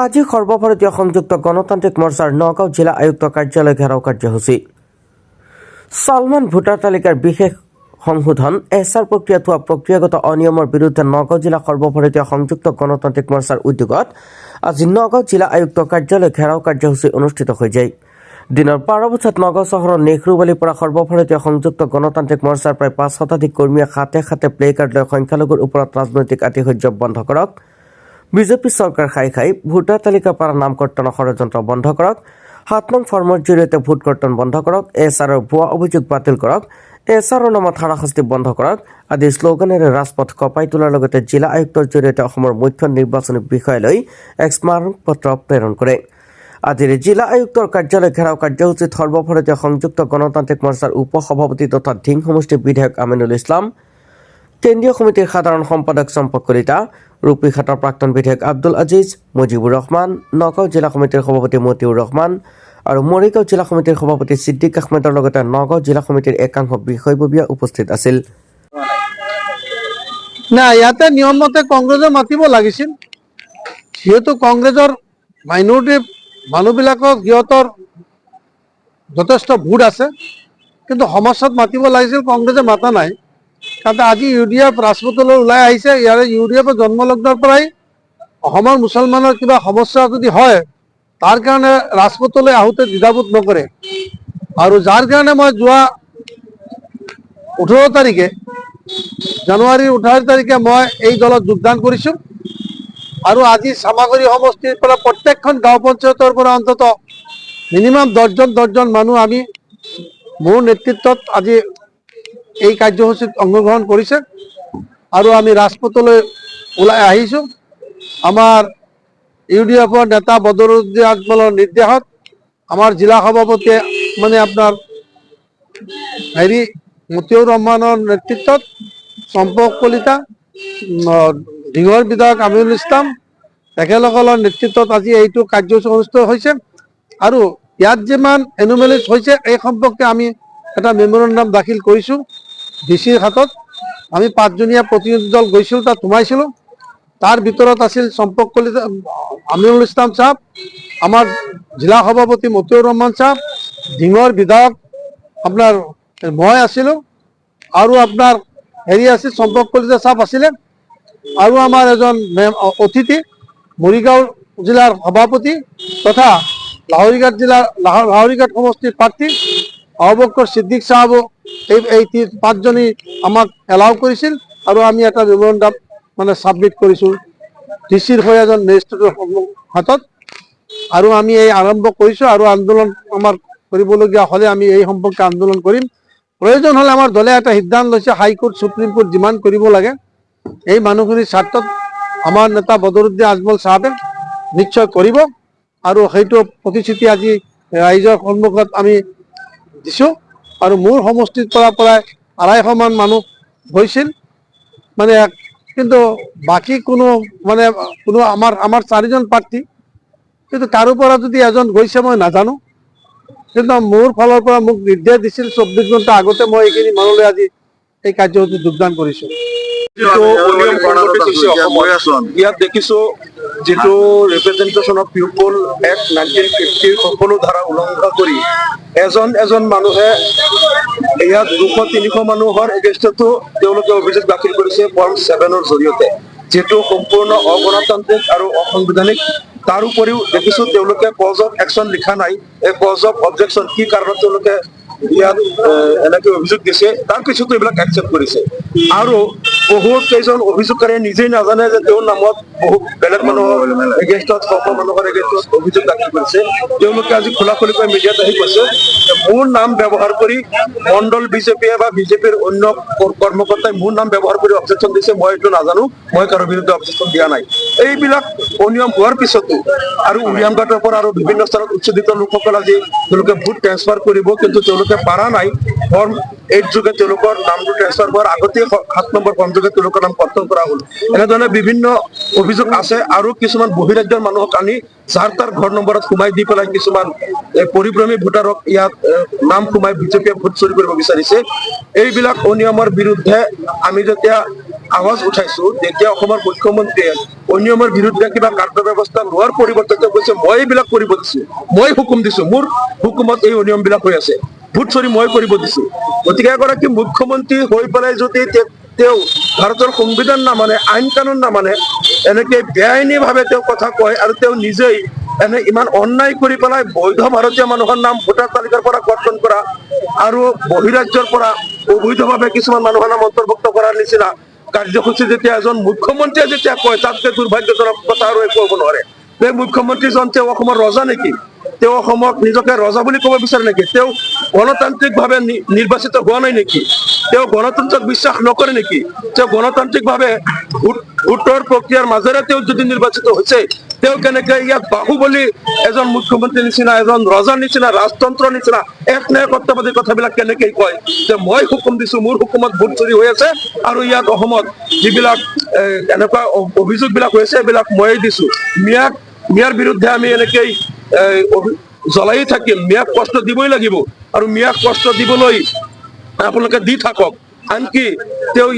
আজি সৰ্বভাৰতীয় সংযুক্ত গণতান্ত্ৰিক মৰ্চাৰ নগাঁও জিলা আয়ুক্ত কাৰ্যালয় ঘেৰাও কাৰ্যসূচী। চালমান ভোটাৰ তালিকাৰ বিশেষ সংশোধন এছআৰ প্ৰক্ৰিয়াত হোৱা প্ৰক্ৰিয়াগত অনিয়মৰ বিৰুদ্ধে নগাঁও জিলা সৰ্বভাৰতীয় সংযুক্ত গণতান্ত্ৰিক মৰ্চাৰ উদ্যোগত আজি নগাঁও জিলা আয়ুক্ত কাৰ্যালয় ঘেৰাও কাৰ্যসূচী অনুষ্ঠিত হৈ যায়। দিনৰ 12 বজাত নগাঁও চহৰৰ নেহৰুবালিৰ পৰা সৰ্বভাৰতীয় সংযুক্ত গণতান্ত্ৰিক মৰ্চাৰ প্ৰায় 5 শতাধিক কৰ্মীয়ে হাতে হাতে প্লে কাৰ্ড লৈ সংখ্যালঘুৰ ওপৰত ৰাজনৈতিক আতিশয্য বন্ধ কৰক, বিজেপি চৰকাৰ খাই খাই ভোটাৰ তালিকাৰ পৰা নাম কৰ্তনৰ ষড়যন্ত্ৰ বন্ধ কৰক, 7 নং ফৰ্মৰ জৰিয়তে ভোট কৰ্তন বন্ধ কৰক, এছআৰৰ ভুৱা অভিযোগ বাতিল কৰক, এছআৰৰ নামত হাৰাশাস্তি বন্ধ কৰক আদি শ্লোগানেৰে ৰাজপথ কঁপাই তোলাৰ লগতে জিলা আয়ুক্তৰ জৰিয়তে অসমৰ মুখ্য নিৰ্বাচনী বিষয়ালৈ এক স্মাৰক পত্ৰ প্ৰেৰণ কৰে। আজিৰ জিলা আয়ুক্তৰ কাৰ্যালয় ঘেৰাও কাৰ্যসূচীত সৰ্বভাৰতীয় সংযুক্ত গণতান্ত্ৰিক মৰ্চাৰ উপ সভাপতি তথা ধিং সমষ্টিৰ বিধায়ক আমিনুল ইছলাম, কেন্দ্ৰীয় সমিতিৰ সাধাৰণ সম্পাদক চম্পক কলিতা, ৰূপীঘাটৰ প্ৰাক্তন বিধায়ক আব্দুল আজিজ, মুজিবুৰ ৰহমান, নগাঁও জিলা সমিতিৰ সভাপতি মতিউৰ ৰহমান আৰু মৰিগাঁও জিলা সমিতিৰ সভাপতি ছিদ্দিক আহমেদৰ লগতে নগাঁও জিলা সমিতিৰ একাংশ বিষয়ববীয়া উপস্থিত আছিল। না ইয়াতে নিয়ম মতে কংগ্ৰেছে মাতিব লাগিছিল, যিহেতু কংগ্ৰেছৰ মাইনৰিটি মানুহবিলাকক সিহঁতৰ যথেষ্ট ভোট আছে, কিন্তু সমস্যাত মাতিব লাগিছিল, কংগ্ৰেছে মাতা নাই। কাৰণ আজি UDF ৰাজপথলৈ ওলাই আহিছে, ইয়াৰে UDF জন্মলগ্নৰ পৰাই অসমৰ মুছলমানৰ কিবা সমস্যা যদি হয় তাৰ কাৰণে ৰাজপথলৈ আহোঁতে দ্বিধাবোধ নকৰে। আৰু যাৰ কাৰণে মই যোৱা 18 তাৰিখে জানুৱাৰীৰ 18 তাৰিখে মই এই দলত যোগদান কৰিছোঁ। আৰু আজি চামাগুৰি সমষ্টিৰ পৰা প্ৰত্যেকখন গাঁও পঞ্চায়তৰ পৰা অন্তত মিনিমাম 10জন মানুহ আমি মোৰ নেতৃত্বত আজি এই কাৰ্যসূচীত অংশগ্ৰহণ কৰিছে আৰু আমি ৰাজপথলৈ ওলাই আহিছোঁ। আমাৰ UDFৰ নেতা বদৰুদ্দিন আজমলৰ নিৰ্দেশত আমাৰ জিলা সভাপতিয়ে আপোনাৰ মতিউৰ ৰহমানৰ নেতৃত্বত চম্পক কলিতা, ধিঙৰ বিধায়ক আমিনুল ইছলাম তেখেতসকলৰ নেতৃত্বত আজি এইটো কাৰ্যসূচী অনুষ্ঠিত হৈছে। আৰু ইয়াত যিমান এনোমেলিজ হৈছে এই সম্পৰ্কে আমি এটা মেমৰেণ্ডাম দাখিল কৰিছোঁ DCৰ হাতত। আমি 5জনীয়া প্ৰতিনিধি দল গৈছিলোঁ, তাত সোমাইছিলোঁ। তাৰ ভিতৰত আছিল চম্পক কলিতা, আমিনুল ইছলাম চাহাব, আমাৰ জিলা সভাপতি মতিউৰ ৰহমান চাহাব, ধিঙৰ বিধায়ক আপোনাৰ মই আছিলোঁ, আৰু আপোনাৰ আছিল চম্পক কলিতা চাহাব আছিলে, আৰু আমাৰ এজন অতিথি মৰিগাঁও জিলাৰ সভাপতি তথা লাহৰীঘাট সমষ্টিৰ প্ৰাৰ্থী আবুবকৰ ছিদ্দিক চাহাবো এই 5জনী আমাক এলাউ কৰিছিল। আৰু আমি এটা মেমৰেণ্ডাম ছাবমিট কৰিছোঁ DCৰ হৈ এজন মেজিষ্ট্ৰেটৰ হাতত। আৰু আমি এই আৰম্ভ কৰিছোঁ, আৰু আন্দোলন আমাৰ কৰিবলগীয়া হ'লে আমি এই সম্পৰ্কে আন্দোলন কৰিম। প্ৰয়োজন হ'লে আমাৰ দলে এটা সিদ্ধান্ত লৈছে, হাইকোৰ্ট সুপ্ৰিম কোৰ্ট যিমান কৰিব লাগে এই মানুহখিনিৰ স্বাৰ্থত আমাৰ নেতা বদৰুদ্দিন আজমল চাহাবে নিশ্চয় কৰিব। আৰু সেইটো প্ৰতিশ্ৰুতি আজি ৰাইজৰ সন্মুখত আমি দিছোঁ। আৰু মোৰ সমষ্টিৰ পৰা প্ৰায় 250 মান মানুহ হৈছিল, কিন্তু বাকী কোনো আমাৰ 4জন প্ৰাৰ্থী, কিন্তু কাৰো পৰা যদি এজন গৈছে মই নাজানো। কিন্তু মোৰ ফালৰ পৰা মোক নিৰ্দেশ দিছিল 24 ঘণ্টা আগতে মই এইখিনি মানুহলৈ আজি এই কাৰ্যসূচীত যোগদান কৰিছোঁ। ইয়াত দেখিছো যিটো ৰিপ্ৰেজেন্টেশ্যন অফ পিপল এক্ট 1950 সকলো ধাৰা উলংঘা কৰি এজন মানুহে ইয়াত 200-300 মানুহৰ এগেইনষ্টতো তেওঁলোকে অভিযোগ দাখিল কৰিছে ফৰ্ম 7ৰ জৰিয়তে, যিটো সম্পূৰ্ণ অগণতান্ত্ৰিক আৰু অসাংবিধানিক। তাৰ উপৰিও দেখিছো তেওঁলোকে কজ অফ একশ্যন লিখা নাই। এই কজ অফ অবজেকশ্যন কি কাৰণত তেওঁলোকে ইয়াত এনেকে অভিযোগ দিছে, তাৰ পিছতো এইবিলাক একচেপ্ট কৰিছে। আৰু বহুত কেইজন অভিযোগকাৰীয়ে নিজেই নাজানে যে তেওঁৰ নামত বহুত বেলেগ মানুহৰ এগেইনষ্টত মানুহৰ এগেইনষ্টত অভিযোগ দাখিল কৰিছে। তেওঁলোকে আজি খোলাখুলিকৈ মিডিয়াত আহি কৈছে যে মোৰ নাম ব্যৱহাৰ কৰি মণ্ডল বিজেপিয়ে বা বিজেপিৰ অন্য কৰ্মকৰ্তাই মোৰ নাম ব্যৱহাৰ কৰি অবজেকশ্যন দিছে, মই এইটো নাজানো, মই কাৰো বিৰুদ্ধে অবজেকশ্যন দিয়া নাই। এইবিলাক অনিয়ম হোৱাৰ পিছতো আৰু উলিয়ামঘাটৰ পৰা আৰু বিভিন্ন স্থানত উচ্ছেদিত লোকসকল আজি তেওঁলোকে ভোট ট্ৰেন্সফাৰ কৰিব, কিন্তু তেওঁলোকে পাৰা নাই। ফৰ্ম 8 যোগে তেওঁলোকৰ নামটো ট্ৰেন্সফাৰ হোৱাৰ আগতে 7 নম্বৰ ফৰ্ম যোগে তেওঁলোকৰ নাম কৰ্তন কৰা হ'ল। এনেধৰণে বিভিন্ন অভিযোগ আছে। আৰু কিছুমান বহিৰাজ্যৰ মানুহক আনি যাৰ তাৰ ঘৰ নম্বৰত সোমাই দি পেলাই কিছুমান পৰিভ্ৰমী ভোটাৰক ইয়াত নাম সোমাই বিজেপিয়ে ভোট চুৰি কৰিব বিচাৰিছে। এইবিলাক অনিয়মৰ বিৰুদ্ধে আমি যেতিয়া আৱাজ উঠাইছো, যেতিয়া অসমৰ মুখ্যমন্ত্ৰীয়ে অনিয়মৰ বিৰুদ্ধে কিবা কাৰ্য ব্যৱস্থা লোৱাৰ পৰিৱৰ্তে তেওঁ কৈছে মই এইবিলাক কৰিব দিছো, মই হুকুম দিছো, মোৰ হুকুমত এই অনিয়ম বিলাক হৈ আছে, ভোট চুৰি মই কৰিব দিছো। গতিকে এগৰাকী মুখ্যমন্ত্ৰী হৈ পেলাই যদি তেওঁ ভাৰতৰ সংবিধান নামানে, আইন কানুন নামানে, এনেকে বেআইনী ভাৱে তেওঁ কথা কয় আৰু তেওঁ নিজেই এনে ইমান অন্যায় কৰি পেলাই বৈধ ভাৰতীয় মানুহৰ নাম ভোটাৰ তালিকাৰ পৰা কৰ্তন কৰা আৰু বহিৰাজ্যৰ পৰা অবৈধভাৱে কিছুমান মানুহৰ নাম অন্তৰ্ভুক্ত কৰাৰ নিচিনা কাৰ্যসূচী যেতিয়া এজন মুখ্যমন্ত্ৰীয়ে যেতিয়া কয়, তাতকৈ দুৰ্ভাগ্যজনক কথা আৰু একো হ'ব নোৱাৰে। এই মুখ্যমন্ত্ৰীজন তেওঁ অসমৰ ৰজা নেকি? তেওঁ অসমক নিজকে ৰজা বুলি ক'ব বিচাৰে নেকি? তেওঁ গণতান্ত্ৰিকভাৱে নিৰ্বাচিত হোৱা নাই নেকি? তেওঁ গণতন্ত্ৰক বিশ্বাস নকৰে নেকি? তেওঁ গণতান্ত্ৰিকভাৱে ভোটৰ প্ৰক্ৰিয়াৰ মাজেৰে তেওঁ যদি নিৰ্বাচিত হৈছে, তেওঁ কেনেকে ইয়াত বাহুবলী এজন মুখ্যমন্ত্ৰীৰ নিচিনা, এজন ৰজাৰ নিচিনা, ৰাজতন্ত্ৰৰ নিচিনা এক নায়কত্ববাদী কথাবিলাক কেনেকে কয় যে মই হুকুম দিছো, মোৰ হুকুমত ভোট চুৰি হৈ আছে আৰু ইয়াত অসমত যিবিলাক এনেকুৱা অভিযোগ বিলাক হৈছে এইবিলাক ময়ে দিছো। মিয়াৰ বিৰুদ্ধে আমি এনেকেই জ্বলাই থাকিম, মিয়াক কষ্ট দিবই লাগিব আৰু মিয়াক কষ্ট দিবলৈ আপোনালোকে দি থাকক। আনকি তেওঁ